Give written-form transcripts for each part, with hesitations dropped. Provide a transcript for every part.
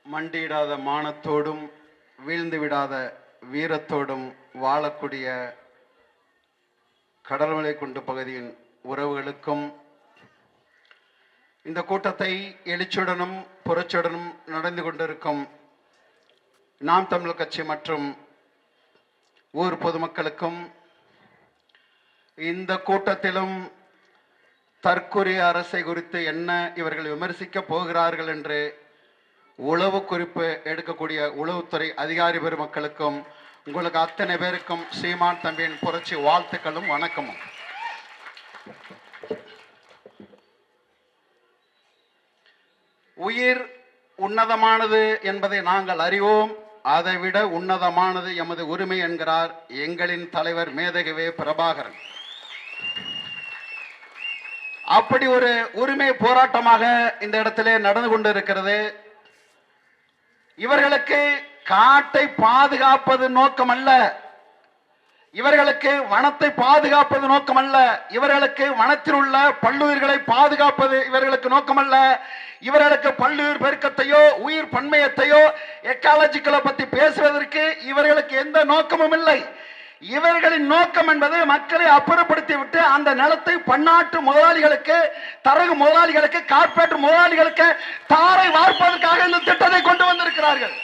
மண்டியிடாத மானத்தோடும் வீழ்ந்து விடாத வீரத்தோடும் வாழக்கூடிய கடல்மலை குண்டு பகுதியின் உறவுகளுக்கும் இந்த கூட்டத்தை எழுச்சியுடனும் புரட்சியுடனும் நடந்து கொண்டிருக்கும் நாம் தமிழர் கட்சி மற்றும் ஊர் பொதுமக்களுக்கும் இந்த கூட்டத்திலும் தற்கொலை அரசை குறித்து என்ன இவர்கள் விமர்சிக்க போகிறார்கள் என்று உளவு குறிப்பு எடுக்கக்கூடிய உளவுத்துறை அதிகாரி பெருமக்களுக்கும் உங்களுக்கு அத்தனை பேருக்கும் சீமான் தம்பியின் புரட்சி வாழ்த்துக்களும் வணக்கமும். உயிர் உன்னதமானது என்பதை நாங்கள் அறிவோம், அதைவிட உன்னதமானது எமது உரிமை என்கிறார் எங்களின் தலைவர் மேதகவே பிரபாகரன். அப்படி ஒரு உரிமை போராட்டமாக இந்த இடத்திலே நடந்து கொண்டிருக்கிறது. இவர்களுக்கு காட்டை பாதுகாப்பது நோக்கமல்ல, இவர்களுக்கு வனத்தை பாதுகாப்பது நோக்கமல்ல, இவர்களுக்கு வனத்தில் உள்ள பல்லுயிர்களை பாதுகாப்பது இவர்களுக்கு நோக்கமல்ல, இவர்களுக்கு பல்லுயிர் பெருக்கத்தையோ உயிர் பன்மையத்தையோ எக்காலஜிக்கலை பற்றி பேசுவதற்கு இவர்களுக்கு எந்த நோக்கமும் இல்லை. இவர்களின் நோக்கம் என்பது மக்களை அப்புறப்படுத்தி விட்டு அந்த நிலத்தை பன்னாட்டு முதலாளிகளுக்கு, தரகு முதலாளிகளுக்கு, கார்பரேட் முதலாளிகளுக்கு தாரை வார்ப்பதற்காக இந்த திட்டத்தை கொண்டு வந்திருக்கிறார்கள்.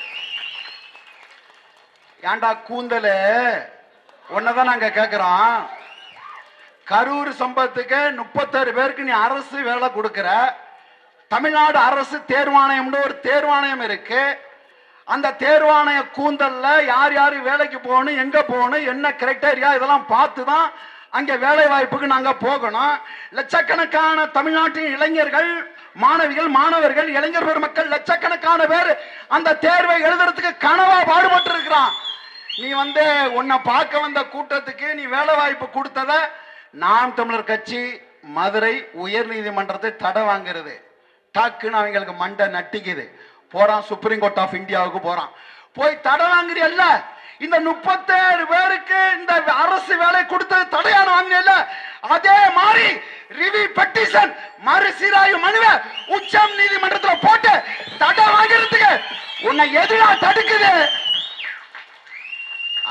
ஏண்டா கூந்தல ஒன்னதான் நாங்க கேட்கிறோம். கரூர் சம்பவத்துக்கு 36 பேருக்கு நீ அரசு வேலை கொடுக்கிற. தமிழ்நாடு அரசு தேர்வாணையம்னு ஒரு தேர்வாணையம் இருக்கு. அந்த தேர்வாணைய கூந்தல்ல யார் யார் வேலைக்கு போகணும், எங்க போகணும், என்ன கிரைட்டீரியா இதெல்லாம் பார்த்து தான் அங்க வேலை வாய்ப்புக்கு நாங்க போகணும். லட்சக்கணக்கான தமிழ்நாட்டின் இளைஞர்கள், மாணவிகள், மாணவர்கள், இளைஞர் பெருமக்கள் லட்சக்கணக்கான பேர் அந்த தேர்வை எழுதுறதுக்கு கனவா பாடுபட்டு இருக்கிறான். நீ உன்னை பார்க்க வந்த கூட்டத்துக்கு நீ வேலை வாய்ப்பு கொடுத்தத நாம் தமிழர் கட்சி மதுரை உயர் நீதிமன்றத்தை தடை வாங்குறது. டாக்குன்னு அவங்களுக்கு மண்டை நட்டிக்குது. போறான் சுப்ரீம் கோர்ட் ஆஃப் இந்தியாவுக்கு போறான். போய் தடை வாங்குறியல்ல, இந்த 37 பேருக்கு இந்த அரசு வேலை கொடுத்தது தடையான வாங்கினல, அதே மாதிரி ரிவ்யூ பெட்டிஷன் மறுசீராய்வு மனுவை உச்சம் நீதிமன்றத்தில் போட்டு தடை வாங்கிறதுக்கு உன்னை எதிரா தடுக்குது.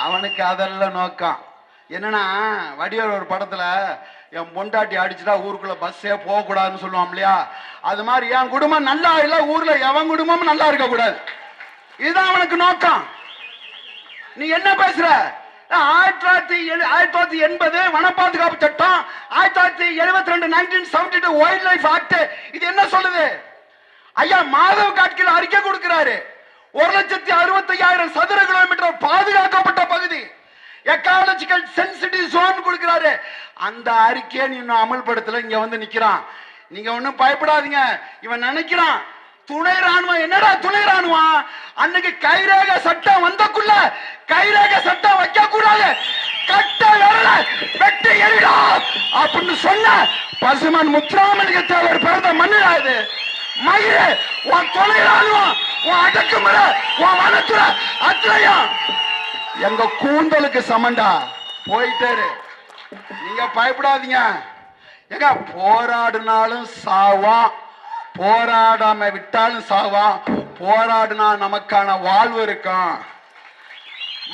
அவனுக்கு அதெல்லாம் நோக்கம் என்னன்னா, வடிவேல் ஒரு படத்துல என் பொண்டாட்டி அடிச்சுட்டா ஊருக்குள்ள பஸ்ஸே போக கூடாதுன்னு சொல்லுவான் இல்லையா, அது மாதிரி என் குடும்பம் நல்லா இல்ல, ஊர்ல எவன் குடும்பமும் நல்லா இருக்க கூடாது. இதுதான் அவனுக்கு நோக்கம். நீ என்ன பேசுற? 1980 வன பாதுகாப்பு சட்டம், 1972 1972 வைல்ட் லைஃப் ஆக்ட் இது என்ன சொல்லுது? ஐயா மாதவ காட்கில் அறிக்கை கொடுக்கிறாரு. 1,65,000 சதுர கிலோமீட்டர் பாதுகாக்கப்பட்ட பகுதி, எக்காலஜிக்கல் சென்சிட்டிவ் ஜோன் கொடுக்கிறாரு. அந்த அறிக்கையை நீ இன்னும் அமல்படுத்தல. இங்க வந்து நிக்கிறான். நீங்க ஒண்ணும் பயப்படாதீங்க. இவன் நினைக்கிறான் துணை ராணுவம். என்னடா துணை ராணுவம்? அன்னைக்கு கைரேக சட்டம் வந்தக்குள்ள கைரேக சட்டம் வைக்க கூடாது, கட்ட விரல வெட்டி எறிடா அப்படின்னு சொன்ன பசுமன் முத்துராமலிங்க தேவர் பிறந்த மண்ணுடா இது. மயிறு உன் துணை ராணுவம், உன் அடக்குமுறை, உன் வனத்துறை அத்திரையும் எங்க கூந்தலுக்கு சமண்டா. போயிட்டாரு. நீங்க பயப்படாதீங்க. எங்க போராடினாலும் சாவான், போராடாம விட்டாலும் சாவான். போராடினா நமக்கான வாழ்வு இருக்கும்.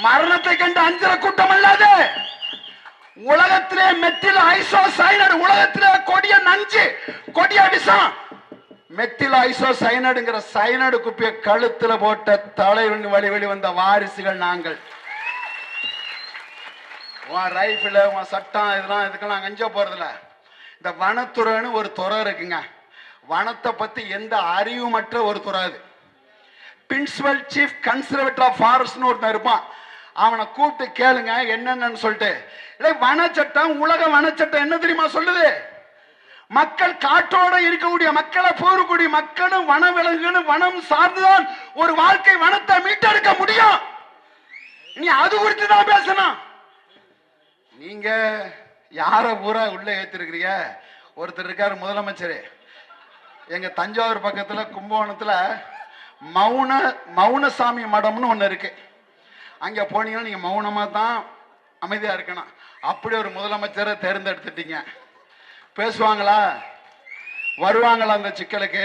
மரணத்தை கண்டு அஞ்சுற கூட்டம் அல்லாது. உலகத்திலே மெத்தில் ஐசோசைனடு, உலகத்திலே கொடிய நஞ்சு, கொடிய விஷம் மெத்தில் ஐசோசைனடுங்கிற சைனடு குப்பிய கழுத்துல போட்ட தலைவன் வழி வழி வந்த வாரிசுகள் நாங்கள். உன் ரைஃபிள், உன் சட்டம் இதெல்லாம் இதுக்கெல்லாம் அஞ்ச போறதில்ல. இந்த வனத்துறைன்னு ஒரு துறை இருக்குங்க. வனத்தை பத்தி எந்த அறிவுமற்ற ஒரு துறை அது. பிரின்சிபல் சீஃப் கன்சர்வேட்டர் ஆஃப் ஃபாரஸ்ட்னு ஒருத்தன் இருப்பான். அவனை கூப்பிட்டு கேளுங்க என்னென்னு சொல்லிட்டு. இல்லை வனச்சட்டம், உலக வனச்சட்டம் என்ன தெரியுமா சொல்லுது? மக்கள் காற்றோட இருக்கக்கூடிய மக்களை போறக்கூடிய மக்களும் வனவிலங்குகளும் வனம் சார்ந்துதான் ஒரு வாழ்க்கை வனத்தை மீட்டெடுக்க முடியும். நீ அது குறித்து தான் பேசணும். நீங்க யார பூரா உள்ள ஏத்திருக்கிறீங்க? ஒருத்தர் இருக்காரு முதலமைச்சர். எங்க தஞ்சாவூர் பக்கத்துல கும்பகோணத்துல மௌனசாமி மடம்னு ஒண்ணு இருக்கு. அங்க போனீங்கன்னா நீங்க மௌனமா தான் அமைதியா இருக்கணும். அப்படி ஒரு முதலமைச்சரை தேர்ந்தெடுத்துட்டீங்க. பேசுவாங்களா? வருவாங்களா அந்த சிக்கலுக்கு?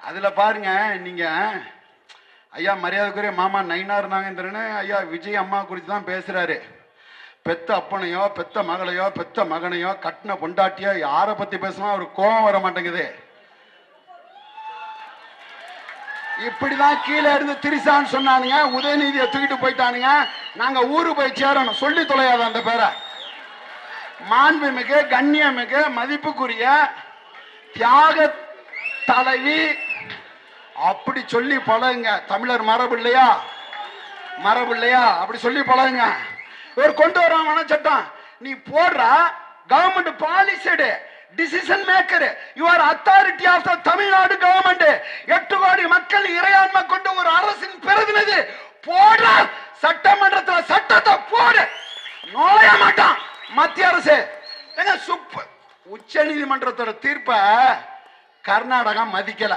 அதுல பாருங்க, நீங்க ஐயா மரியாதைக்குரிய மாமா நயினார் நாகேந்திரன் ஐயா விஜய் அம்மா குறித்து தான் பேசுறாரு. பெத்த அப்பனையோ பெத்த மகளையோ பெத்த மகனையோ கட்டின பொண்டாட்டியோ யாரை பத்தி பேசினா அவருக்கு கோபம் வர மாட்டேங்குது. இப்படிதான் கீழே இருந்து திரிசான்னு சொன்னானுங்க, உதயநிதியை தூக்கிட்டு போயிட்டானுங்க. நாங்க ஊரு போய் சேரணும், சொல்லி தொலையாத அந்த பேரை. மாண்புமிகு கண்ணியமிகு மதிப்புக்குரிய தியாக தலைவி அப்படி சொல்லி பழகுங்க. தமிழர் மரபு இல்லையா, மரபு இல்லையா, அப்படி சொல்லி பழகுங்க. இவர் கொண்டு வராம சட்டம் நீ போடுற government policy decision maker, you are authority of the Tamil Nadu government. 8 கோடி மக்கள் இறையாண்மை கொண்ட ஒரு அரசின் பிரதிநிதி போடுற சட்டமன்றத்தில் சட்டத்தை போடு, நுழைய மாட்டான் மத்திய அரசு. உச்ச நீதிமன்றத்தோட தீர்ப்ப கர்நாடகா மதிக்கல.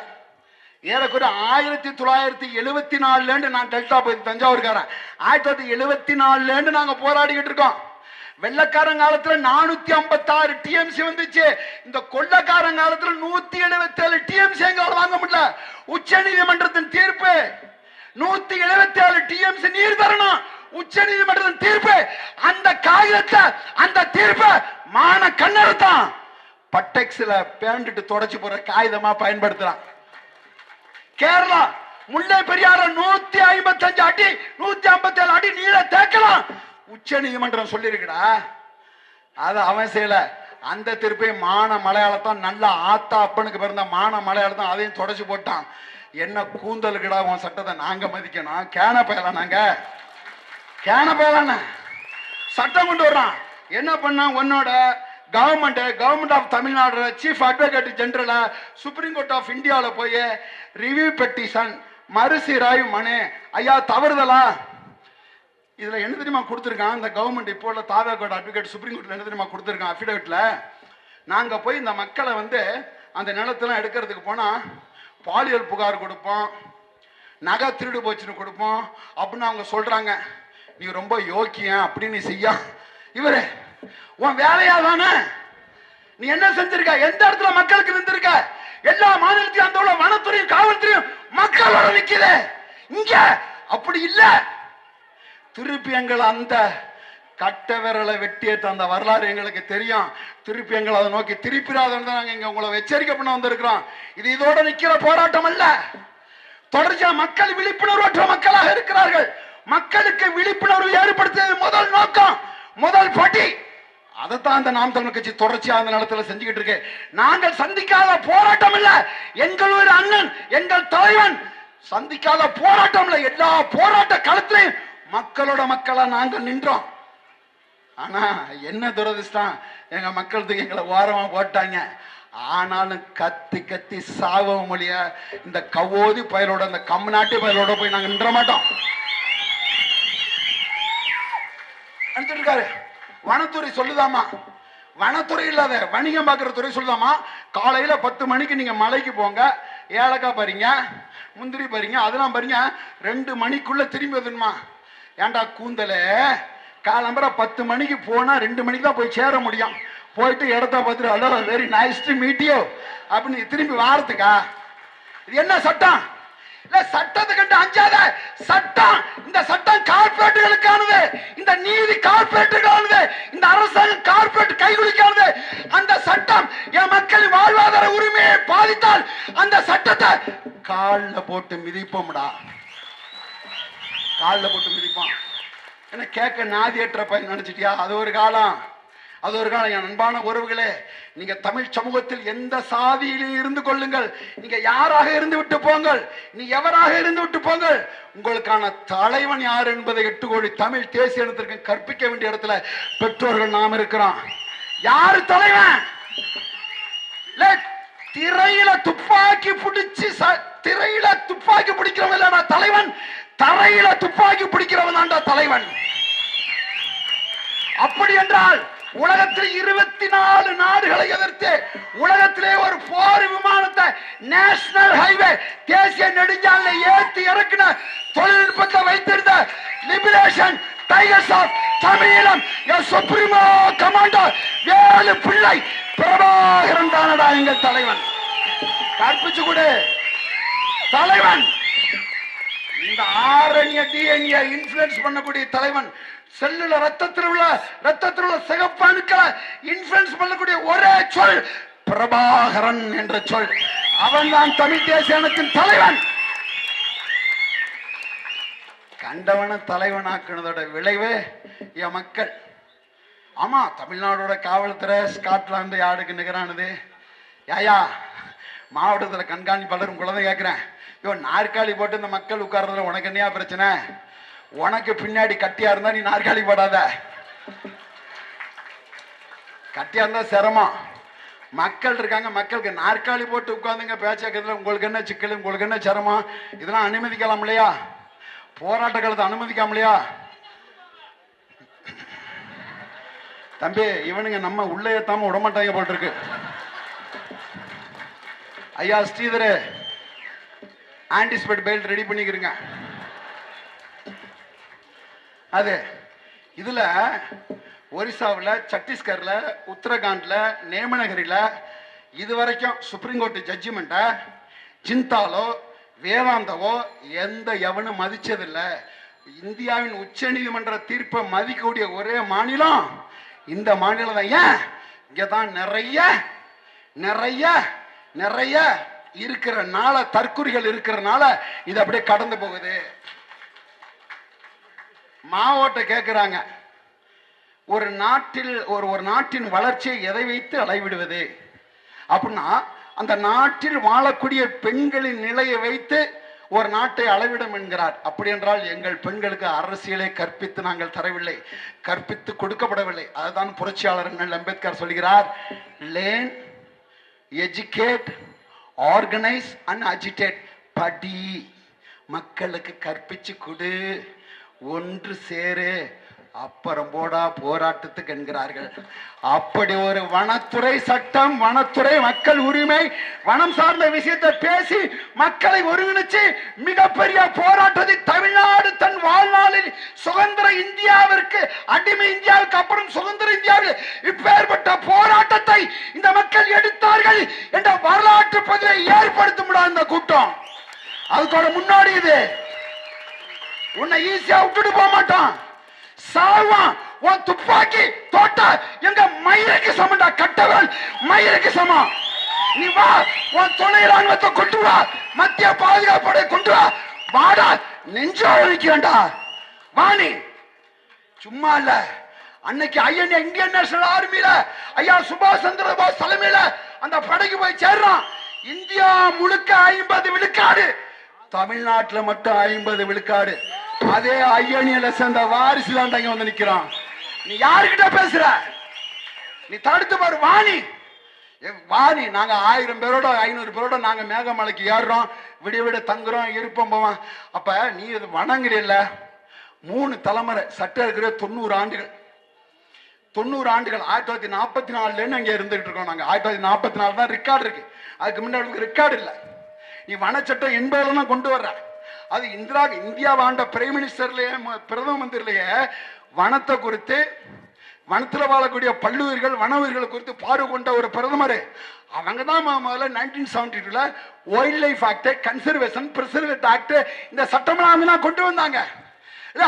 ஏறக்குறைய 1974 நான் டெல்டா போய் தஞ்சாவூர்காரன், 1974 நாங்க போராடிக்கிட்டு இருக்கோம். வெள்ளக்காரன் காலத்துல 456 டிஎம்சி வந்துச்சு. இந்த கொள்ளக்காரன் காலத்துல 177 டிஎம்சி எங்களால் வாங்க முடியல. உச்ச நீதிமன்றத்தின் தீர்ப்பு 177 டிஎம்சி நீர் தரணும். உச்ச நீதிமன்றத்தின் தீர்ப்பு, அந்த காகிதத்தை அந்த தீர்ப்பை மான கண்ணறுத்தான் பட்டெக்ஸ்ல பேண்டுட்டு தொடச்சு போற காகிதமா பயன்படுத்தலாம். கேரளா முல்லை பெரியார 155 அடி 157 அடி நீள தேக்கலாம் உச்ச நீதிமன்றம் சொல்லிருக்கடா. அது அவன் செய்யல. அந்த திருப்பி மான மலையாளத்தான் நல்ல ஆத்தா அப்பனுக்கு பிறந்த மான மலையாளத்தான் அதையும் தொடச்சு போட்டான். என்ன கூந்தலுக்குடா உன் சட்டத்தை நாங்க மதிக்கணும்? கேன பயலாம், நாங்க கேன பயலான சட்டம் கொண்டு வர்றான். என்ன பண்ண உன்னோட government of Tamil Nadu chief advocate general supreme court of இந்தியாவில் போய் ரிவ்யூ பெட்டிஷன் மறுசீராய்வு மனு ஐயா தவறுதலா இதுல என்ன தெரியுமா கொடுத்துருக்கான் இந்த கவர்மெண்ட்? இப்போ உள்ள தாவேகோட அட்வொகேட் சுப்ரீம் கோர்ட்ல என்ன தெரியுமா கொடுத்துருக்கான் அஃபிடவிட்ல? நாங்க போய் இந்த மக்களை அந்த நிலத்தெல்லாம் எடுக்கிறதுக்கு போனா பாலியல் புகார் கொடுப்போம், நகை திருடு போச்சுன்னு கொடுப்போம் அப்படின்னு அவங்க சொல்றாங்க. நீ ரொம்ப யோக்கியம் அப்படின்னு செய்யா. இவரு உன் வேலையா தானே? நீ என்ன செஞ்சிருக்க? எந்த இடத்துல மக்களுக்கு நின்றுருக்க? எல்லா மாநிலத்தையும் அந்த வனத்துறையும் காவல்துறையும் மக்களோட நிக்குது. இங்க அப்படி இல்ல. திருப்பி எங்களை அந்த கட்ட விரலை வெட்டியேற்ற அந்த வரலாறு எங்களுக்கு தெரியும். திருப்பி எங்களை அதை நோக்கி திருப்பிடாதான் நாங்க இங்க உங்களை எச்சரிக்கை பண்ண வந்திருக்கிறோம். இது இதோட நிக்கிற போராட்டம் அல்ல. தொடர்ச்சியா மக்கள் விழிப்புணர்வற்ற மக்களாக இருக்கிறார்கள். மக்களுக்கு விழிப்புணர்வு ஏற்படுத்துவது முதல் நோக்கம், முதல் படி. அதைத்தான் அந்த நாம் தமிழர் கட்சி தொடர்ச்சியா அந்த நிலத்துல செஞ்சுக்கிட்டு இருக்கு. நாங்கள் சந்திக்காத போராட்டம் இல்ல, எங்களுடைய அண்ணன் எங்கள் தலைவன் சந்திக்காத போராட்டம் இல்ல. எல்லா போராட்ட களத்திலையும் மக்களோட மக்களா நாங்கள் நின்றோம். ஆனா என்ன துரதிஷ்டம், எங்க மக்களுக்கு எங்களை ஓரமா போட்டாங்க. ஆனாலும் கத்தி கத்தி சாவ மொழிய இந்த கவோதி பயலோட அந்த கம்நாட்டு பயலோட போய் நாங்க நின்ற மாட்டோம். இருக்காரு வனத்துறை சொல்லுதாமா, வனத்துறை இல்லாத வணிகம் பார்க்கிற துறை சொல்லுதாமா, காலையில 10 மணிக்கு நீங்க மலைக்கு போங்க, ஏலக்காய் பாருங்க, முந்திரி பாருங்க, அதெல்லாம் பாருங்க, 2 மணிக்குள்ள திரும்பி வந்துடுமா. ஏண்டா கூந்தலே, காலம்பர 10 மணிக்கு போனா 2 மணிக்கு தான் போய் சேர முடியும். போயிட்டு இடத்த பார்த்துட்டு hello very nice to meet you அப்படின்னு திரும்பி வாரத்துக்கா? இது என்ன சட்டம்? இல்ல சட்டத்தை கண்டு அஞ்சாத சட்டம். இந்த சட்டம் கார்பரேட்டுகளுக்கானது, இந்த நீதி கார்பரேட்டுகளுக்கானது, இந்த அரசாங்கம் கார்பரேட் கைகுலிக்கானது. அந்த சட்டம் என் மக்களின் வாழ்வாதார உரிமையை பாதித்தால் அந்த சட்டத்தை காலில் போட்டு மிதிப்போம்டா, காலில் போட்டு மிதிப்போம். என்ன கேட்க நாதியற்ற பையன் நினைச்சிட்டியா? அது ஒரு காலம், அது ஒரு காலம். என் அன்பான உறவுகளே, நீங்க தமிழ் சமூகத்தில் எந்த சாதியிலும் இருந்து கொள்ளுங்கள், நீங்க யாராக இருந்து விட்டு போங்கள், நீ எவராக இருந்து விட்டு போங்கள், உங்களுக்கான தலைவன் யார் என்பதை 8 கோடி தமிழ் தேசிய இனத்திற்கு கற்பிக்க வேண்டிய இடத்துல பெற்றோர்கள் நாம் இருக்கிறோம். யாரு தலைவன்? திரையில துப்பாக்கி பிடிச்சு திரையில துப்பாக்கி பிடிக்கிறவன் இல்ல தலைவன், தரையில துப்பாக்கி பிடிக்கிறவன் தான்டா தலைவன். அப்படி என்றால் உலகத்தில் 24 நாடுகளை எதிர்த்து உலகத்திலே ஒரு போர் விமானத்தை நேஷனல் ஹைவே தேசிய நெடுஞ்சாலை ஏற்றி இறக்கின தொழில்நுட்பத்தை வைத்திருந்த liberation tigers of Tamil Eelam supremo commander Velu Pillai Prabhakaran தானடா எங்கள் தலைவன். கற்பிச்சு கொடு, தலைவன். இந்த ஆரண்ய டிஎன்ஏ இன்ஃப்ளூயன்ஸ் பண்ணக்கூடிய தலைவன், செல்லுல ரத்தத்தில் உள்ள சிகப்பு அணுக்களை இன்ஃப்ளூயன்ஸ் பண்ணக்கூடிய ஒரே சொல் பிரபாகரன் என்ற சொல். அவன் தான் தமிழ் தேசிய இனத்தின் தலைவன். கண்டவன தலைவனாக்குனதோட விளைவு என் மக்கள். ஆமா, தமிழ்நாடோட காவல்துறை ஸ்காட்லாந்து யாருக்கு நிகரானது? யாயா மாவட்டத்தில் கண்காணிப்பாளர் குழந்தை கேட்கிறேன், நாற்காலி போட்டு இந்த மக்கள் உட்கார்றதுல உனக்கு என்னையா பிரச்சனை? உனக்கு பின்னாடி கட்டியா இருந்தா நீ நாற்காலி போடாத. கட்டியா இருந்தா சிரமம். மக்கள் இருக்காங்க, மக்களுக்கு நாற்காலி போட்டு உட்கார்ந்துங்க பேச்சக்கிறதுல உங்களுக்கு என்ன சிக்கல், உங்களுக்கு என்ன சிரமம்? இதெல்லாம் அனுமதிக்கலாம் இல்லையா? போராட்ட காலத்தை அனுமதிக்காம இல்லையா? தம்பி, இவனுங்க நம்ம உள்ளே ஏத்தாம விடமாட்டாங்க போட்டிருக்கு. ஐயா ஸ்ரீதர், ஆன்டிசிபேட் பெயில் ரெடி பண்ணிக்கிறீங்க. அது இதுல ஒரிசாவில், சத்தீஸ்கர்ல, உத்தரகாண்ட்ல, நேமநகரில இதுவரைக்கும் சுப்ரீம் கோர்ட் ஜட்ஜ்மெண்ட்டை ஜிந்தாலோ வேதாந்தவோ எந்த எவனும் மதிச்சதில்லை. இந்தியாவின் உச்ச நீதிமன்ற தீர்ப்பை மதிக்கக்கூடிய ஒரே மாநிலம் இந்த மாநிலம் தான். ஏன்? இங்கதான் நிறைய நிறைய நிறைய இருக்கிறனால, தற்குறிகள் இருக்கிறனால இது அப்படியே கடந்து போகுது. மாவோட்ட கேட்கிறாங்க, ஒரு நாட்டில் ஒரு நாட்டின் வளர்ச்சியை எதை வைத்து அளவிடுவது அப்படின்னா, அந்த நாட்டில் வாழக்கூடிய பெண்களின் நிலையை வைத்து ஒரு நாட்டை அளவிடும் என்கிறார். அப்படி என்றால் எங்கள் பெண்களுக்கு அரசியலை கற்பித்து நாங்கள் தரவில்லை, கற்பித்து கொடுக்கப்படவில்லை. அதுதான் புரட்சியாளர் அம்பேத்கர் சொல்கிறார், learn, educate, organise and agitate. படி, மக்களுக்கு கற்பிச்சு கொடு, ஒன்று சேரு, அப்புறம் போடா போராட்டத்துக்கு என்கிறார்கள். அப்படி ஒரு வனத்துறை சட்டம், வனத்துறை மக்கள் உரிமை, வனம் சார்ந்த விஷயத்தை பேசி மக்களை ஒருங்கிணைச்சு மிகப்பெரிய போராட்டத்தை தமிழ்நாடு தன் வாழ்நாளில் சுதந்திர இந்தியாவிற்கு, அடிமை இந்தியாவுக்கு அப்புறம் சுதந்திர இந்தியாவில் இப்பேற்பட்ட போராட்டத்தை இந்த மக்கள் எடுத்தார்கள் என்ற வரலாற்று பதிவை ஏற்படுத்த முடியாத இந்த கூட்டம். அதுக்கோட முன்னாடி இது உன்னை ஈஸியா விட்டுட்டு போக மாட்டான். சாவான். உன் துப்பாக்கி தோட்டா எங்க மயிருக்கு சமண்டா, கட்டவன் மயிருக்கு சமம். நீ வா, உன் துணை ராணுவத்தை கொண்டு வா, மத்திய பாதுகாப்போட கொண்டு வா, வாடா, நெஞ்சா ஒழிக்கிறா வாணி. சும்மா இல்ல, அன்னைக்கு ஐஎன்ஏ இந்தியன் நேஷனல் ஆர்மியில ஐயா சுபாஷ் சந்திர போஸ் தலைமையில அந்த படைக்கு போய் சேர்றான். இந்தியா முழுக்க 50 விழுக்காடு, தமிழ்நாட்டில் மட்டும் 50 விழுக்காடு. அதே ஐயனியில சேர்ந்த வாரிசு தான் வந்து நிக்கிறான். நீ யாருக்கிட்ட பேசுற? நீ தடுத்து பாரு. வாணி வாணி, நாங்க 1000 பேரோட 500 பேரோட நாங்க மேகமலைக்கு ஏறுறோம், விடிய விட தங்குறோம், இருப்போம் போவோம். அப்ப நீ இது வணங்குறில்ல? 3 தலைமுறை சட்டம் இருக்கிற 90 ஆண்டுகள், 90 ஆண்டுகள். 1944 அங்க இருந்துகிட்டு இருக்கோம் நாங்க. 1944 தான் ரெக்கார்டு இருக்கு, அதுக்கு முன்னாடி ரெக்கார்டு இல்லை. நீ வனச்சட்டம் 80 கொண்டு வர்ற. அது இந்தியா ஆண்ட பிரைம் மினிஸ்டர்லயே, பிரதம மந்திரிலேயே வனத்தை குறித்து, வனத்தில் வாழக்கூடிய பல்லுயிர்கள், வன உயிர்களை குறித்து பார்வை கொண்ட ஒரு பிரதமர். அவங்க தான் முதல்ல 1972 wildlife act, conservation preserved act, இந்த சட்டமெல்லாம் கொண்டு வந்தாங்க.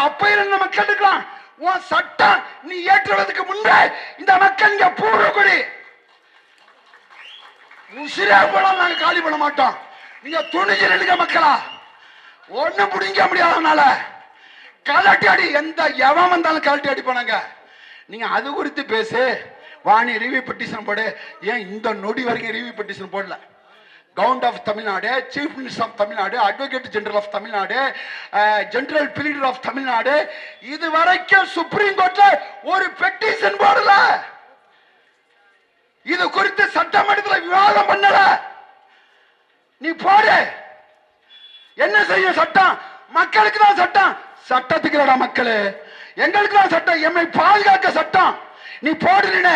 அப்ப இருந்த மக்கள் இருக்கலாம். உன் சட்டம் நீ ஏற்றுவதற்கு முன்பே இந்த மக்கள் இங்க பூர்வக்குடி உசிரே போலாம், நாங்க காலி பண்ண மாட்டோம். நீங்க துணிஞ்சு நிற்க மக்களா, ஒண்ணு முடிங்க முடியாதனால கலட்டி அடி, எந்த எவன் வந்தாலும் கலட்டி அடி போனாங்க. நீங்க அது குறித்து பேசு. வாணி ரிவ்யூ பெட்டிஷன் போடு. ஏன் இந்த நொடி வரைக்கும் ரிவ்யூ பெட்டிஷன் போடல? Government of Tamil Nadu, chief minister of Tamil Nadu, advocate general of Tamil Nadu, general pleader of Tamil Nadu, இது வரைக்கும் சுப்ரீம் கோர்ட்ல ஒரு பெட்டிஷன் போடல. இது குறித்து சட்டமன்றத்தில் விவாதம் பண்ணல. நீ போடு. என்ன செய்யும் சட்டம்? மக்களுக்கு தான் சட்டம், சட்டத்துக்கு இல்லடா மக்களு, எங்களுக்கு தான் சட்டம், எம்மை பாதுகாக்க சட்டம். நீ போடுறீன.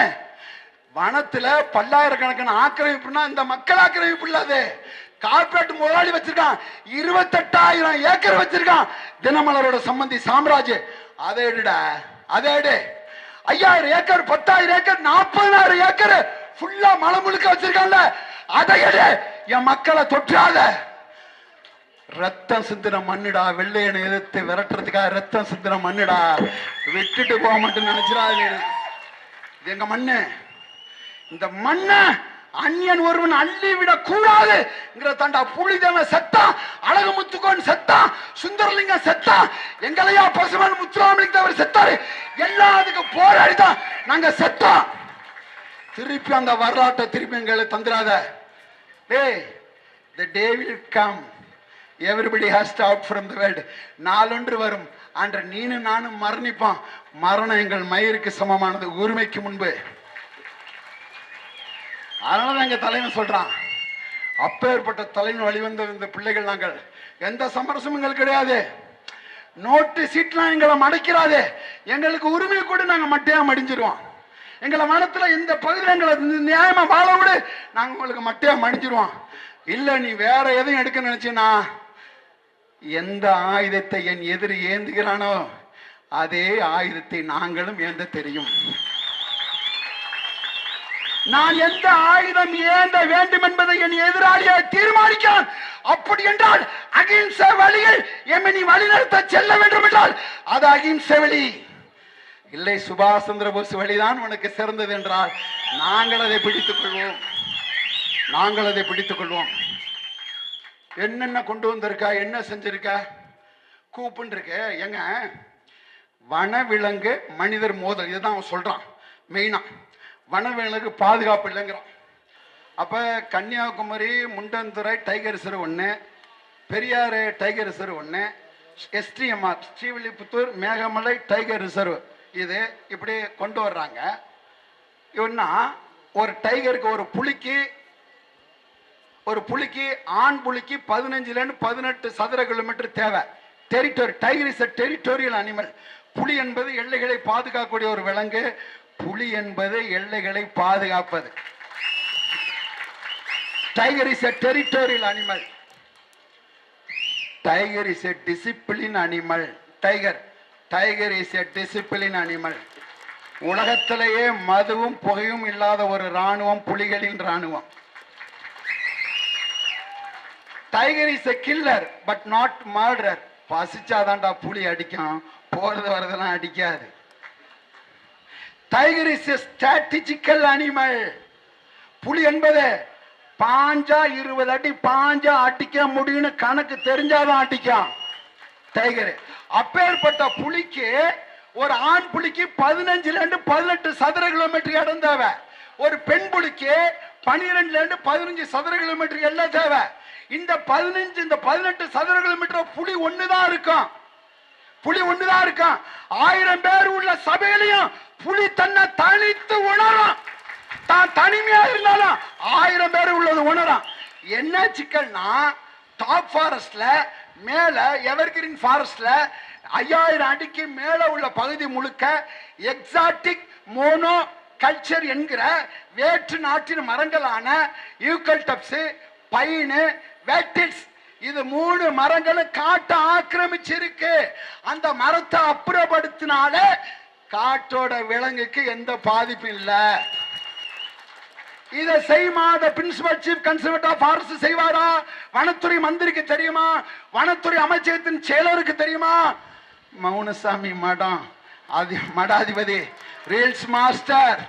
வனத்துல பல்லாயிரக்கணக்கான ஆக்கிரமிப்புனா இந்த மக்கள் ஆக்கிரமிப்பு இல்லாது. கார்பரேட் முதலாளி வச்சிருக்கான், 28,000 ஏக்கர் வச்சிருக்கான். தினமலரோட சம்பந்தி சாம்ராஜ், அதை எடுடா, அதை எடு. 5000 ஏக்கர், 10,000 ஏக்கர், 40,000 ஏக்கர் ஃபுல்லா மலை முழுக்க வச்சிருக்கான்ல, அதை எடு. என் மக்களை தொற்றாத. ரத்தம் சிந்தின மண்ணுடா, வெள்ளையனை எதிர்த்து விரட்டுறதுக்காக ரத்தம் சிந்தின மண்ணுடா, விட்டுட்டு போக மாட்டேன்னு நினைச்சிடாது. இது எங்க மண்ணு. இந்த மண்ணை அந்நியன் ஒருவன் அள்ளி விட கூடாது. தாண்டா புலிதேவன் செத்தான், அழகு முத்துக்கோன் செத்தான், சுந்தரலிங்கம் செத்தான், எங்களையா பசுமன் முத்துராமலிங்க தேவர் செத்தாரு. எல்லாத்துக்கும் போராடிதான் நாங்க செத்தோம். திருப்பி அந்த வரலாற்றை திருப்பி எங்களை தந்துடாத. The day will come, everybody has to out from the world. நாளொன்று வரும் அன்று நீனும் நானும் மரணிப்பான். மரணம் எங்கள் மயிருக்கு சமமானது உரிமைக்கு முன்பு. அதனாலதான் எங்க தலைவன் சொல்றான், அப்பேற்பட்ட தலைவன் வழிவந்த இந்த பிள்ளைகள் நாங்கள். எந்த சமரசமும் எங்களுக்கு கிடையாது. நோட்டு சீட்லாம் எங்களை மடைக்கிறாதே. எங்களுக்கு உரிமை கூட நாங்க மட்டையா மடிஞ்சிருவோம். எங்களை மனத்துல இந்த பகுதியில் எங்களை நியாயமா வாழ விடு, நாங்க உங்களுக்கு மட்டையா மடிஞ்சிருவோம். இல்ல நீ வேற எதையும் எடுக்க நினைச்சீனா, எந்த ஆயுதத்தை என் எதிரி ஏந்துகிறானோ அதே ஆயுதத்தை நாங்களும் ஏந்த தெரியும். நான் எந்த ஆயுதம் ஏந்த வேண்டும் என்பதை என் எதிராளியை தீர்மானிக்கிறான். அப்படி என்றால் அகிம்சை வழியில் எம்மை நீ வழிநடத்த செல்ல வேண்டும் என்றால் அது அகிம்சை வழி. இல்லை சுபாஷ் சந்திர போஸ் வழிதான் உனக்கு சிறந்தது என்றால் நாங்கள் அதை பிடித்துக் கொள்வோம். நாங்கள் அதை பிடித்துக் கொள்வோம். என்னென்ன கொண்டு வந்திருக்கா, என்ன செஞ்சிருக்கா, கூப்புன்னு இருக்கு. எங்க வனவிலங்கு மனிதர் மோதல், இதுதான் அவன் சொல்றான் மெயினா. வனவிலங்கு பாதுகாப்பு இல்லைங்கிறான். அப்ப கன்னியாகுமரி முண்டந்துறை டைகர் ரிசர்வ் ஒன்று, பெரியாறு டைகர் ரிசர்வ் ஒன்று, STMR Srivilliputhur Megamalai tiger reserve, இது இப்படி கொண்டு வர்றாங்க. இவன்னா ஒரு டைகருக்கு ஒரு புலிக்கு ஆண் புலிக்கு 15 18 சதுர கிலோமீட்டர் தேவை. Territory. Tiger is a territorial animal. புலி என்பது எல்லைகளை பாதுகாக்கக்கூடிய ஒரு விலங்கு. புலி என்பது எல்லைகளை பாதுகாப்பது. Tiger is a territorial animal. Tiger is a discipline animal. Tiger is a discipline animal. உலகத்திலேயே மதுவும் புகையும் இல்லாத ஒரு ராணுவம் புலிகளின் ராணுவம். Tiger is a killer but not murderer. பசிச்சாதான்டா புலி அடிக்கும், போறது வரதெல்லாம் அடிக்காது. Tiger is a strategical animal. புலி என்பது பாஞ்சா 20 அடி பாஞ்சா அடிக்க முடியும்னு கணக்கு தெரிஞ்சாதான் அடிக்கும் டைகர். அப்பேற்பட்ட புலிக்கு ஒரு ஆண் புலிக்கு 15 18 சதுர கிலோமீட்டர் இடம் தேவை. ஒரு பெண் புலிக்கு 12 15 சதுர கிலோமீட்டர் எல்லாம் தேவை. இந்த 18 சதுர கிலோமீட்டர் புலி ஒண்ணுதான் இருக்கும். 1000 பேர் உள்ள சபையிலையும் புலி தன்னை தனித்து உணரும். தான் தனிமையா இருந்தாலும் 1000 பேர் உள்ளது உணரும். என்ன சிக்கல்னா, டாப் ஃபாரஸ்ட்ல மேல எவர்கிரீன் ஃபாரஸ்ட்ல 5000 அடிக்கு மேல உள்ள பகுதி முழுக்க எக்ஸாட்டிக் மோனோ கல்ச்சர் என்கிற வேற்று நாட்டின் மரங்களான யூக்கல்டப்ஸ், பைனு, வேட்டில்ஸ், இது 3 மரங்களும் காட்டை ஆக்கிரமிச்சிருக்கு. அந்த மரத்தை அப்புறப்படுத்தினால காட்டோட விலங்குக்கு எந்த பாதிப்பும் இல்ல. இதை செய்யுமா principal chief conservator of forest செய்வாரா? வனத்துறை மந்திரிக்கு தெரியுமா? வனத்துறை அமைச்சகத்தின் செயலருக்கு தெரியுமா? மௌனசாமி மடாதிபதி ரீல்ஸ் மாஸ்டர்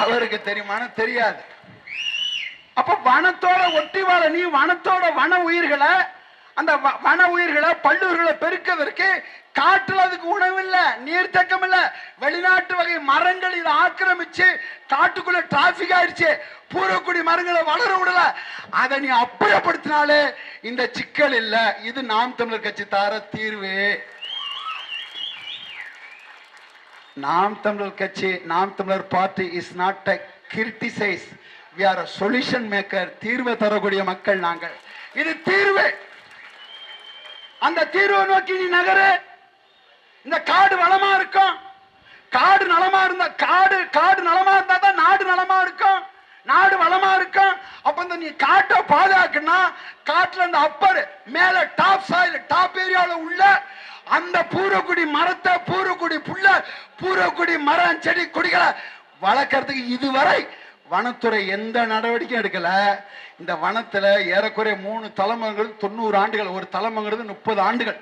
அவருக்கு தெரியுமான்னு தெரியாது. அப்ப வனத்தோட ஒட்டி வாழ நீ வனத்தோட வன உயிர்களை, அந்த வன உயிர்களை பல்லுயிர்களை பெருக்கிறதுக்கு காட்டுல அதுக்கு உணவு இல்ல, நீர்த்தக்கம் இல்ல, வெளிநாட்டு வகை மரங்கள் இதை ஆக்கிரமிச்சு காட்டுக்குள்ள டிராபிக் ஆயிடுச்சு. பூர்வக்குடி மரங்களை வளர விடல. அதை நீ அப்புறப்படுத்தினாலே இந்த சிக்கல் இல்ல. இது நாம் தமிழர் கட்சி தர தீர்வு. நாம் தமிழர் கட்சி, நாம் தமிழர் party is not a criticize, we are a solution maker. தீர்வை தரக்கூடிய மக்கள் நாங்கள். இது தீர்வு. அந்த தீர்வை நோக்கி நீ நகரு. இந்த காடு வளமா இருக்கும். காடு நலமா இருந்தா காடு நலமா இருந்தா தான் நாடு நலமா இருக்கும், நாடு வளமா இருக்கும். அப்ப இந்த நீ காட்டை பாதுகாக்கணும்னா காட்டுல அந்த அப்பர் மேல டாப் சாயில் டாப் ஏரியாவில் உள்ள அந்த பூர்வக்குடி மரத்தை, பூர்வக்குடி புல்ல, பூர்வக்குடி மரம் செடி கொடிகளை வளர்க்கறதுக்கு இதுவரை வனத்துறை எந்த நடவடிக்கையும் எடுக்கல. இந்த வனத்துல ஏறக்குறைய 3 தலைமுறைகள் 90 ஆண்டுகள், ஒரு தலைமுறைங்கிறது 30 ஆண்டுகள்.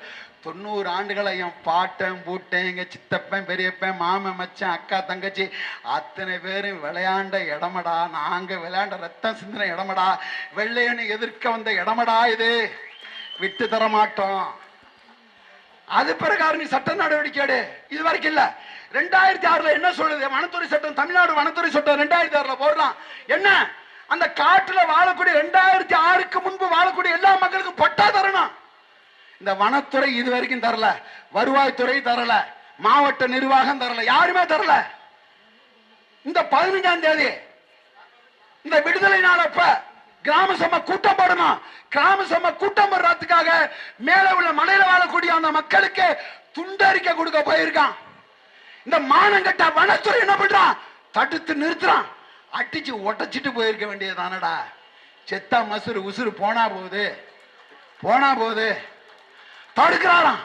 90 ஆண்டுகளை என் பாட்டன் பூட்டன் எங்க சித்தப்பன் பெரியப்பன் மாமன் மச்சான் அக்கா தங்கச்சி அத்தனை பேரும் விளையாண்ட இடமடா. நாங்க விளையாண்ட ரத்தம் சிந்தின இடமடா. வெள்ளையனை எதிர்க்க வந்த இடமடா. இது விட்டு தர மாட்டோம். அது பிரகாரம் நீ சட்ட நடவடிக்கை எடு. இது வரைக்கும் இல்ல. 2006 என்ன சொல்லுது வனத்துறை சட்டம்? தமிழ்நாடு வனத்துறை சட்டம் 2006 போடலாம். என்ன? அந்த காட்டுல வாழக்கூடிய 2006க்கு முன்பு வாழக்கூடிய எல்லா மக்களுக்கும் பட்டா தரணும். இந்த வனத்துறை இது வரைக்கும் தரல, வருவாய்த்துறை தரல, மாவட்ட நிர்வாகம் தரல, யாருமே தரல. இந்த 15ஆம் தேதி இந்த விடுதலை நாளப்ப கிராம சபை கூட்டம் போடணும். கிராம சபை கூட்டம் போடுறதுக்காக மேல உள்ள மலையில வாழக்கூடிய அந்த மக்களுக்கு துண்டறிக்கை கொடுக்க போயிருக்கான். இந்த மானங்கட்ட வனத்துறை என்ன பண்றான்? தடுத்து நிறுத்துறான். அடிச்சு ஒட்டச்சிட்டு போயிருக்க வேண்டியதானடா. செத்தா மசுறு உசுறு போனா போகுது தடுக்கிறாராம்.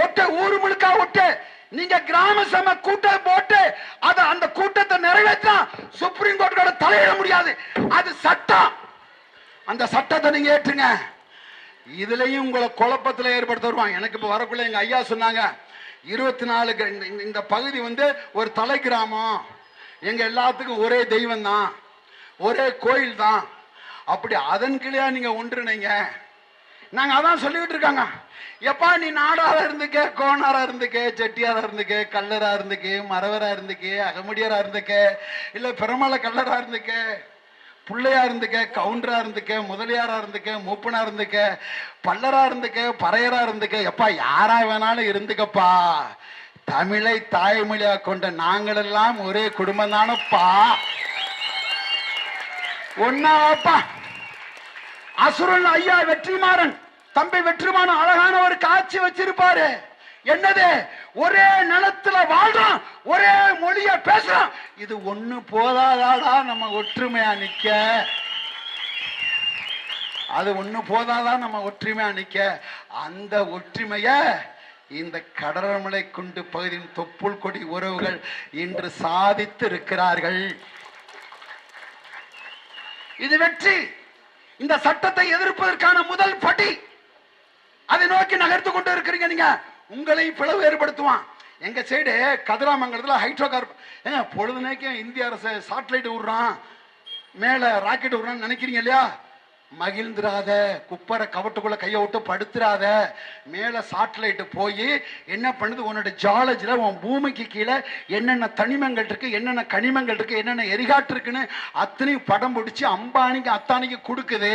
ஒட்ட ஊரு முழுக்கா ஒட்டு. நீங்க கிராம சபை கூட்டம் போட்டு அந்த கூட்டத்தை நிறைவேற்றா சுப்ரீம் கோர்ட்டோட தலையிட முடியாது. அது சட்டம். அந்த சட்டத்தை நீங்க ஏற்றுங்க. இதுலயும் உங்களை குழப்பத்தில் ஏற்படுத்த வருவாங்க. எனக்கு இப்ப வரக்குள்ள எங்க ஐயா சொன்னாங்க, 24 இந்த பகுதி ஒரு தலை கிராமம், எங்க எல்லாத்துக்கும் ஒரே தெய்வம் தான், ஒரே கோயில் தான். அப்படி அதன் கிளையா நீங்க ஒன்றுனீங்க. நாங்க அதான் சொல்லிக்கிட்டு இருக்காங்க. எப்பா நீ நாடாரா இருந்துக்க, கோணாரா இருந்துக்க, செட்டியாரா இருந்துக்க, கல்லரா இருந்துக்க, மரவரா இருந்துக்க, அகமுடியரா இருந்துக்க, இல்ல பெருமலை கல்லரா இருந்துக்க, பிள்ளையா இருந்துக்க, கவுண்டரா இருந்துக்க, முதலியாரா இருந்துக்க, மூப்பனா இருந்துக்க, பல்லரா இருந்துக்க, பறையரா இருந்துக்க, எப்பா யாரா வேணாலும் இருந்துக்கப்பா. தமிழை தாய்மொழியா கொண்ட நாங்கள் எல்லாம் ஒரே குடும்பம் தானப்பா. ஒன்னாப்பா. அசுரன் ஐயா வெற்றிமாறன் தம்பி வெற்றிமாறன் அழகான ஒரு காட்சி வச்சிருப்பாரு. என்னது? ஒரே நிலத்துல வாழ்றோம், ஒரே மொழிய பேசுறோம். இது ஒண்ணு போதாதாடா நம்ம ஒற்றுமையா நிக்க? அது ஒண்ணு போதாதான் நம்ம ஒற்றுமையா நிக்க? அந்த ஒற்றுமைய இந்த கடற்மலை குண்டு பகுதியின் தொப்புள் கொடி உறவுகள் இன்று சாதித்து இருக்கிறார்கள். இது வெற்றி. இந்த சட்டத்தை எதிர்ப்பதற்கான முதல் படி. அதை நோக்கி நகர்த்து கொண்டு இருக்கிறீங்க. நீங்க உங்களை பிளவு ஏற்படுத்துவான். எங்க சைடு கதிராமங்கலத்துல ஹைட்ரோ கார்பன் பொழுதுனேக்கும் இந்திய அரசு சாட்டலைட் விடுறான், மேல ராக்கெட் விடுறான்னு நினைக்கிறீங்க இல்லையா? மகிழ்ந்துராத, குப்பரை கவட்டுக்குள்ள கையை விட்டு படுத்துறாத. மேல சாட்டலைட் போய் என்ன பண்ணுது? உன்னோட ஜாலஜில உன் பூமிக்கு கீழே என்னென்ன தனிமங்கள் இருக்கு, என்னென்ன கனிமங்கள் இருக்கு, என்னென்ன எரிகாட்டு இருக்குன்னு அத்தனையும் படம் பிடிச்சி அம்பானிக்கு அத்தானிக்கு கொடுக்குது.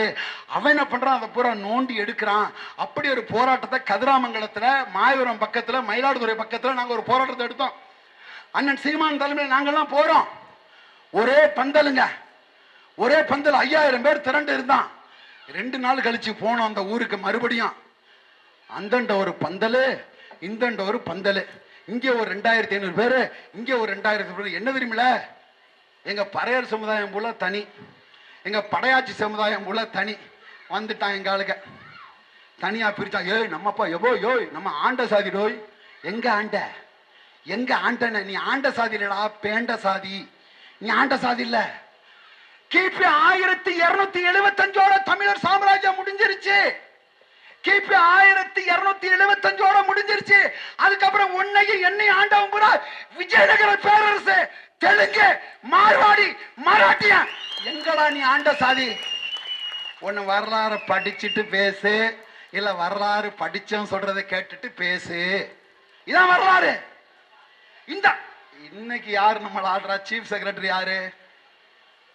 அவன் என்ன பண்றான்? அதை பூரா நோண்டி எடுக்கிறான். அப்படி ஒரு போராட்டத்தை கதிராமங்கலத்துல, மாயவரம் பக்கத்துல, மயிலாடுதுறை பக்கத்துல நாங்க ஒரு போராட்டத்தை எடுத்தோம். அண்ணன் சீமான் தலைமையில் நாங்கெல்லாம் போறோம். ஒரே பந்தலுங்க, ஒரே பந்தல் 5000 பேர் திரண்டு இருந்தான். 2 நாள் கழிச்சு போனோம் அந்த ஊருக்கு. மறுபடியும் அந்தண்ட ஒரு பந்தலு, இந்தண்ட ஒரு பந்தலு. இங்கே ஒரு 2500 பேரு, இங்கே ஒரு 2000 பேர். என்ன தெரியுமில? எங்க பறையர் சமுதாயம் போல தனி, எங்க படையாட்சி சமுதாயம் போல தனி. வந்துட்டான் எங்க ஆளுங்க தனியா பிரிச்சான். ஏய் நம்மப்பா எவோ யோய் நம்ம ஆண்ட சாதி டோய். எங்க ஆண்ட? எங்க ஆண்டன? நீ ஆண்ட சாதி இல்லடா, பேண்ட சாதி. நீ ஆண்ட சாதி இல்ல. கிபி 1275 தமிழர் சாம்ராஜ்யம் முடிஞ்சிருச்சு. கிபி 1275 முடிஞ்சிருச்சு. அதுக்கப்புறம் உன்னையும் என்னையும் ஆண்டவன் பூரா விஜயநகர பேரரசு, தெலுங்கு, மார்வாடி, மராட்டிய. எங்கடா நீ ஆண்ட சாதி? ஒன்னு வரலாறு படிச்சுட்டு பேசு, இல்ல வரலாறு படிச்சவன் சொல்றதை கேட்டுட்டு பேசு. இதான் வரலாறு. இந்த இன்னைக்கு யாரு நம்மள ஆடுறா? சீஃப் செக்ரட்டரி யாரு?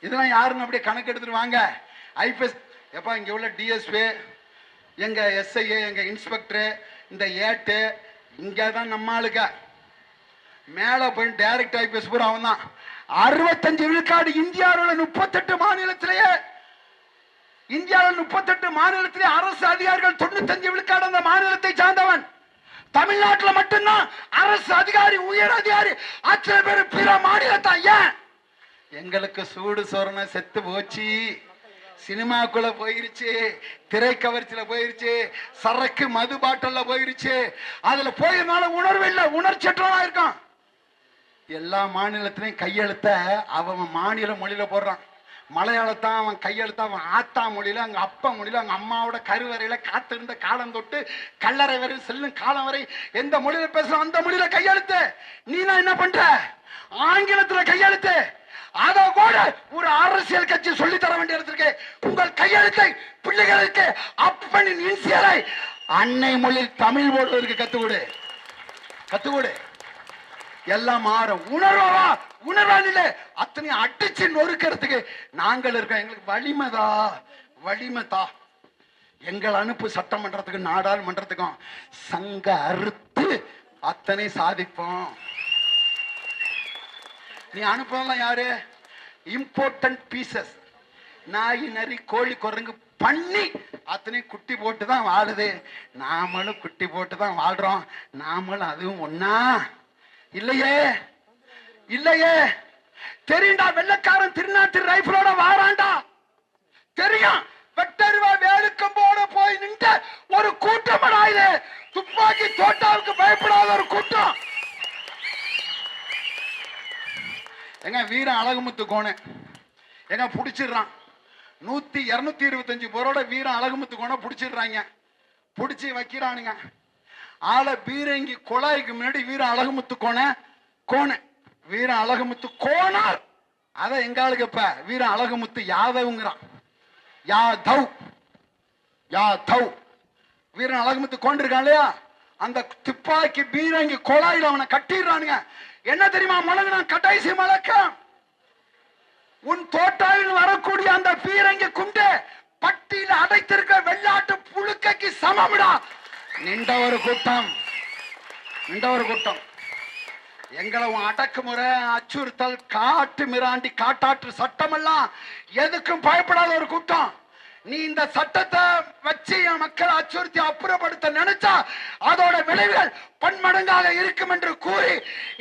இதெல்லாம் யாருன்னு அப்படியே கணக்கு எடுத்துட்டு வாங்க. ஐபிஎஸ் எப்பா இங்க உள்ள டிஎஸ்பி, எங்க எஸ்ஐ, எங்க இன்ஸ்பெக்டர், இந்த ஏட்டு இங்கதான் நம்ம ஆளுங்க. மேல போய் டைரக்ட் ஐபிஎஸ் பூரா அவன் தான். 65 விழுக்காடு இந்தியாவில் 38 மாநிலத்திலேயே, இந்தியாவில் 38 மாநிலத்திலே அரசு அதிகாரிகள் 95 விழுக்காடு அந்த மாநிலத்தை சார்ந்தவன். தமிழ்நாட்டில் மட்டும்தான் அரசு அதிகாரி, உயர் அதிகாரி அத்தனை பேர் பிற மாநிலத்தான். ஏன்? எங்களுக்கு சூடு சொரண செத்து போச்சு. சினிமாக்குள்ள போயிருச்சு, திரைக்கவர்ச்சியில போயிருச்சு, சரக்கு மது பாட்டல்ல போயிருச்சு. அதுல போயிருந்தாலும் உணர்வு இல்லை, உணர்ச்சற்றவனா இருக்கான். எல்லா மாநிலத்திலையும் கையெழுத்த அவன் மாநில மொழியில போடுறான். மலையாளத்தான் அவன் கையெழுத்தா, அவன் ஆத்தா மொழியில, அங்க அப்பா மொழியில, அங்க அம்மாவோட கருவறையில காத்திருந்த காலம் தொட்டு கல்லறை வரை செல்லும் காலம் வரை எந்த மொழியில பேசுறோம் அந்த மொழியில கையெழுத்து. நீனா என்ன பண்ற? ஆங்கிலத்துல கையெழுத்து. அத கூட ஒரு அரசியல் கட்சி சொல்லி தர வேண்டிய இடத்திற்கு உங்கள் கையெழுத்தை பிள்ளைகளுக்கு அப்பனின் இன்சியலை அன்னை மொழியில் தமிழ் போடுவதற்கு கத்துக்கொடு, கத்துக்கொடு. எல்லாம் மாறும். உணர்வா உணர்வானில அத்தனை அடிச்சு நொறுக்கிறதுக்கு நாங்கள் இருக்கோம். எங்களுக்கு வலிமைதா, வலிமைதா. எங்கள் அனுப்பு சட்டமன்றத்துக்கு நாடாளுமன்றத்துக்கும் சங்க அறுத்து அத்தனை சாதிப்போம். நீ அனுப்பலாம் யாரு? Important pieces. நாய் நரி கோழி குரங்கு பண்ணி அத்தனை குட்டி போட்டு தான் வாழுது. நாமளும் குட்டி போட்டு தான் வாழ்றோம். நாமளும் அதுவும் ஒன்னா இல்லையே, இல்லையே. தெரியுண்டா, வெள்ளக்காரன் திருநாட்டு ரைபிளோட வாராண்டா தெரியும். வெட்டருவா வேலுக்கம்போட போய் நின்ற ஒரு கூட்டம் இது. துப்பாக்கி தோட்டாவுக்கு பயப்படாத ஒரு கூட்டம். எங்க வீரன் அழகுமுத்து கோண எங்க புடிச்சிடுறான். 225 பேரோட வீரன் அழகுமுத்து கோண புடிச்சிடுறாங்க. புடிச்சு வைக்கிறானுங்க. ஆளை பீரங்கி குழாய்க்கு முன்னாடி வீரன் அழகுமுத்து கோண வீரன் அழகுமுத்து கோணார். அத எங்க ஆளுக்கு இப்ப வீரன் அழகுமுத்து யாதவ்ங்கிறான். யாதவ் யாதவ் வீரன் அழகுமுத்து கோண்டிருக்கான் இல்லையா? அந்த துப்பாக்கி பீரங்கி குழாயில அவனை கட்டிடுறானுங்க. என்ன தெரியுமா முழங்கின கடைசி மலக்கம்? உன் தோட்டாவில் வரக்கூடிய அந்த பீரங்கி குண்டு பட்டியல அடைத்திருக்க வெள்ளாட்டு புழுக்கைக்கு சமமிடா. நின்ற ஒரு கூட்டம், நின்ற ஒரு கூட்டம். எங்களை அடக்குமுறை, அச்சுறுத்தல், காட்டு மிராண்டி, காட்டாற்று சட்டம் எல்லாம் எதுக்கும் பயப்படாத ஒரு கூட்டம். நீ இந்த சட்டத்தை வச்சு மக்களை அச்சுறுத்தி அப்புறப்படுத்த நினைச்சா அதோட விளைவுகள் பன்மடங்காக இருக்கும் என்று கூறி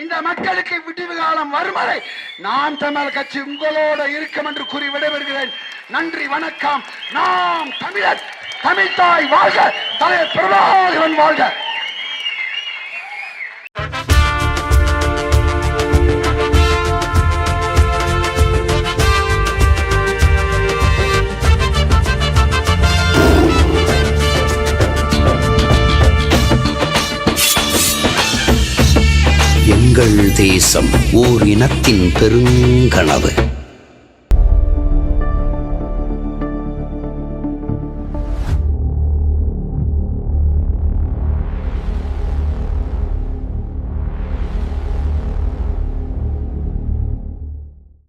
இந்த மக்களுக்கு விடிவு காலம் வரும் வரை நாம் தமிழ் கட்சி உங்களோட இருக்கும் என்று கூறி விடைபெறுகிறேன். நன்றி, வணக்கம். நாம் தமிழர், தமிழ்தாய் வாழ்க, தலைவர் பிரபாகரன் வாழ்க. எங்கள் தேசம் ஓர் இனத்தின் பெருங்கனவு.